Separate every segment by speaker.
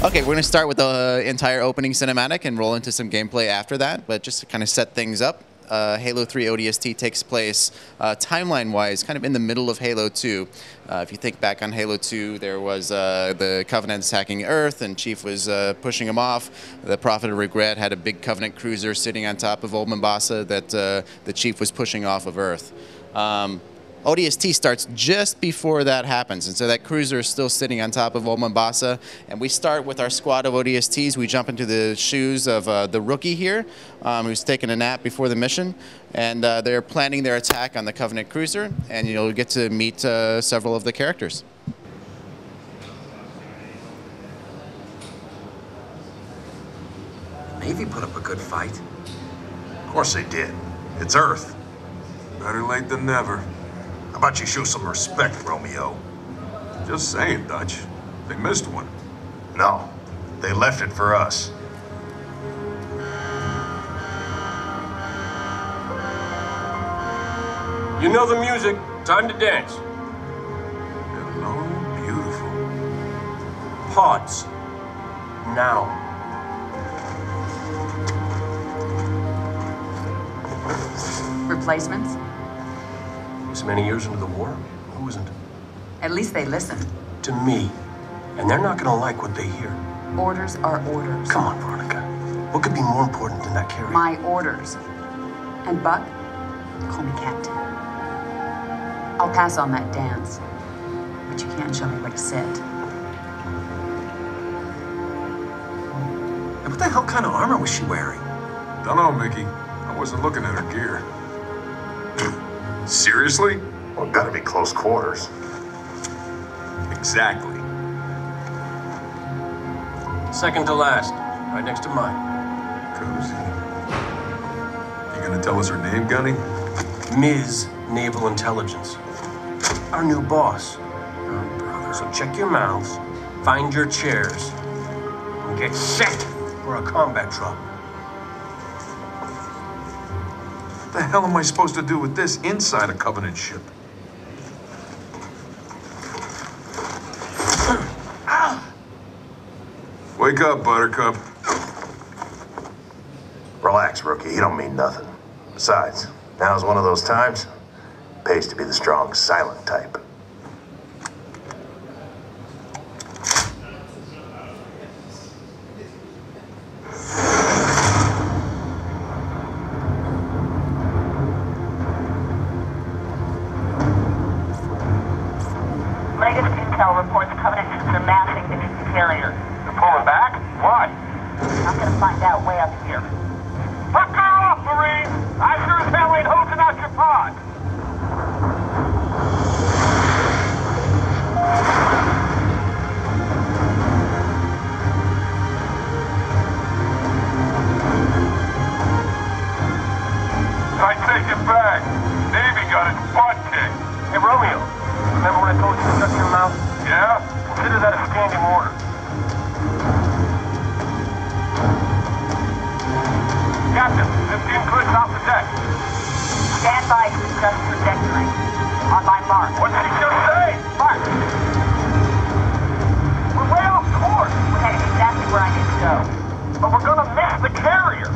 Speaker 1: Okay, we're going to start with the entire opening cinematic and roll into some gameplay after that, but just to kind of set things up, Halo 3 ODST takes place timeline-wise kind of in the middle of Halo 2. If you think back on Halo 2, there was the Covenant attacking Earth, and Chief was pushing them off. The Prophet of Regret had a big Covenant cruiser sitting on top of Old Mombasa that the Chief was pushing off of Earth. ODST starts just before that happens, and so that cruiser is still sitting on top of Old Mombasa, and we start with our squad of ODSTs. We jump into the shoes of the rookie here, who's taking a nap before the mission, and they're planning their attack on the Covenant cruiser, and you'll get to meet several of the characters.
Speaker 2: The Navy put up a good fight.
Speaker 3: Of course they did. It's Earth.
Speaker 4: Better late than never.
Speaker 3: How about you show some respect, Romeo?
Speaker 4: Just saying, Dutch. They missed one.
Speaker 3: No, they left it for us.
Speaker 5: You know the music. Time to dance.
Speaker 4: Hello, beautiful.
Speaker 5: Pods. Now.
Speaker 6: Replacements?
Speaker 5: This many years into the war, who isn't?
Speaker 6: At least they listen.
Speaker 5: To me. And they're not gonna like what they hear.
Speaker 6: Orders are orders.
Speaker 5: Come on, Veronica. What could be more important than that carrier?
Speaker 6: My orders. And Buck, call me Captain. I'll pass on that dance, but you can't show me where to sit.
Speaker 2: And what the hell kind of armor was she wearing?
Speaker 4: Dunno, Mickey. I wasn't looking at her gear. Seriously?
Speaker 3: Well, gotta be close quarters.
Speaker 4: Exactly.
Speaker 5: Second to last. Right next to mine.
Speaker 4: Cozy. You gonna tell us her name, Gunny?
Speaker 5: Ms. Naval Intelligence. Our new boss. Oh, brother. So check your mouths, find your chairs, and get set for a combat drop.
Speaker 4: What the hell am I supposed to do with this inside a Covenant ship? Wake up, Buttercup.
Speaker 3: Relax, rookie. You don't mean nothing. Besides, now's one of those times. Pays to be the strong, silent type.
Speaker 7: Latest intel reports Covenant ships are massing beneath the carrier.
Speaker 5: They're pulling back? Why?
Speaker 7: I'm gonna find out way up here.
Speaker 5: Fuck her off, Marine! I sure as hell ain't hosing out your pod!
Speaker 4: I take it back. Navy got its butt kicked.
Speaker 5: Hey, Romeo, remember when I told you to shut your mouth?
Speaker 4: Yeah?
Speaker 5: Consider that a standing order. Captain, 15 clicks off the deck.
Speaker 7: Stand by to adjust trajectory. On my mark.
Speaker 5: What did he just say?
Speaker 7: Mark.
Speaker 5: We're way off course.
Speaker 7: We're heading exactly where I need to go.
Speaker 5: But we're gonna miss the carrier.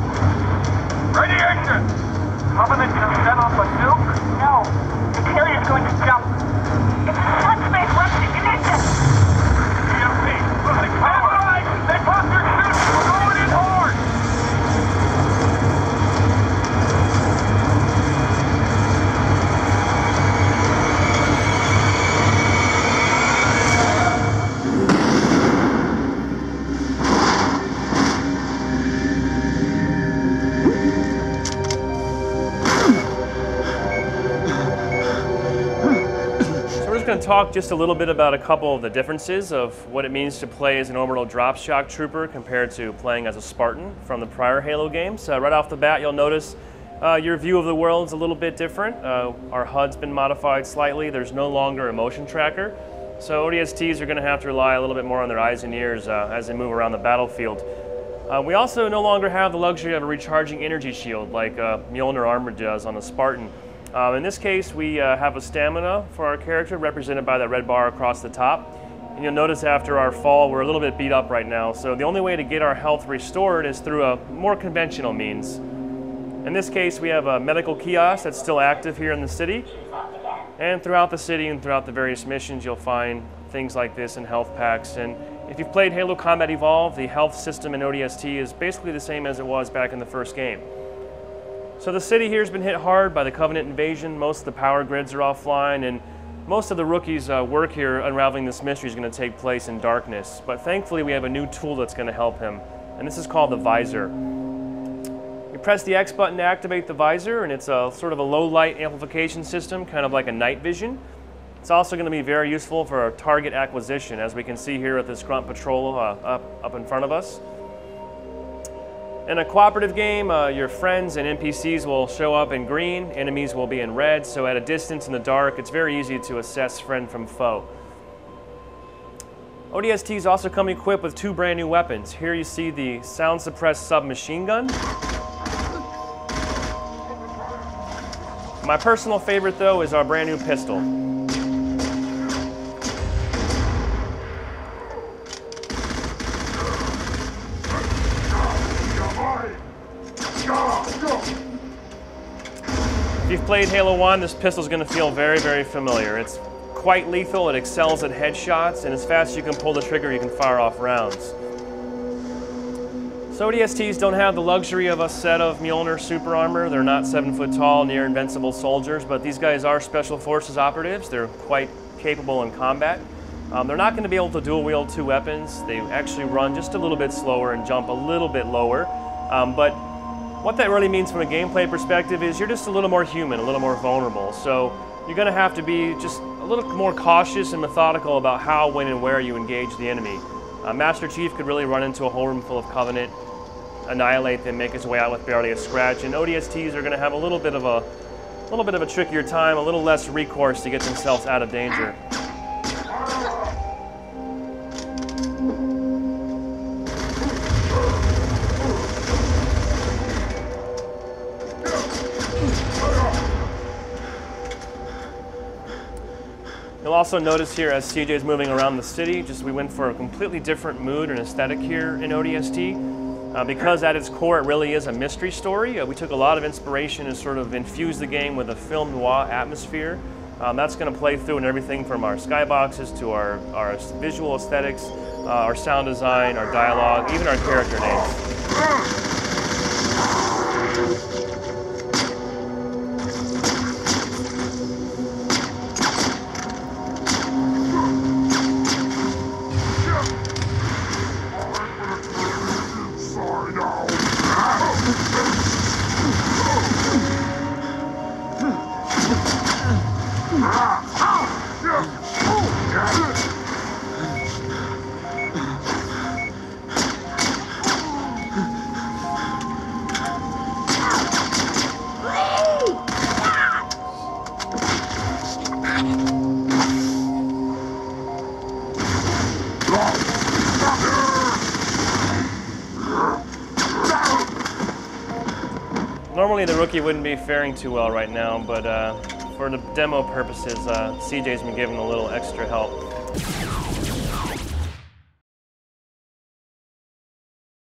Speaker 5: Radiation! Covenant just set off a nuke?
Speaker 7: No. The carrier's going to jump. It's a short space left ignition.
Speaker 5: EMP, losing power. They popped their chutes. We're going in hard.
Speaker 8: Going to talk just a little bit about a couple of the differences of what it means to play as an orbital drop shock trooper compared to playing as a Spartan from the prior Halo games. Right off the bat, you'll notice your view of the world is a little bit different. Our HUD's been modified slightly. There's no longer a motion tracker. So ODSTs are going to have to rely a little bit more on their eyes and ears as they move around the battlefield. We also no longer have the luxury of a recharging energy shield like Mjolnir armor does on the Spartan. In this case, we have a stamina for our character represented by the red bar across the top. And you'll notice after our fall, we're a little bit beat up right now. So the only way to get our health restored is through a more conventional means. In this case, we have a medical kiosk that's still active here in the city. And throughout the city and throughout the various missions, you'll find things like this in health packs. And if you've played Halo Combat Evolved, the health system in ODST is basically the same as it was back in the first game. So the city here has been hit hard by the Covenant invasion. Most of the power grids are offline, and most of the rookies' work here unraveling this mystery is going to take place in darkness. But thankfully, we have a new tool that's going to help him, and this is called the visor. You press the X button to activate the visor, and it's a sort of a low-light amplification system, kind of like a night vision. It's also going to be very useful for target acquisition, as we can see here at this grunt patrol up in front of us. In a cooperative game, your friends and NPCs will show up in green, enemies will be in red, so at a distance in the dark, it's very easy to assess friend from foe. ODSTs also come equipped with 2 brand new weapons. Here you see the sound-suppressed submachine gun. My personal favorite, though, is our brand new pistol. If you've played Halo 1, this pistol is going to feel very, very familiar. It's quite lethal, it excels at headshots, and as fast as you can pull the trigger, you can fire off rounds. So ODSTs don't have the luxury of a set of Mjolnir super armor. They're not 7 foot tall, near invincible soldiers, but these guys are Special Forces operatives. They're quite capable in combat. They're not going to be able to dual wield 2 weapons. They actually run just a little bit slower and jump a little bit lower, but what that really means from a gameplay perspective is you're just a little more human, a little more vulnerable. So you're going to have to be just a little more cautious and methodical about how, when, and where you engage the enemy. Master Chief could really run into a whole room full of Covenant, annihilate them, make his way out with barely a scratch, and ODSTs are going to have a little bit of a trickier time, a little less recourse to get themselves out of danger. You'll also notice here as CJ is moving around the city, we went for a completely different mood and aesthetic here in ODST. Because at its core it really is a mystery story, we took a lot of inspiration and sort of infused the game with a film noir atmosphere. That's going to play through in everything from our skyboxes to our visual aesthetics, our sound design, our dialogue, even our character names. Normally the rookie wouldn't be faring too well right now, but for the demo purposes, CJ's been given a little extra help.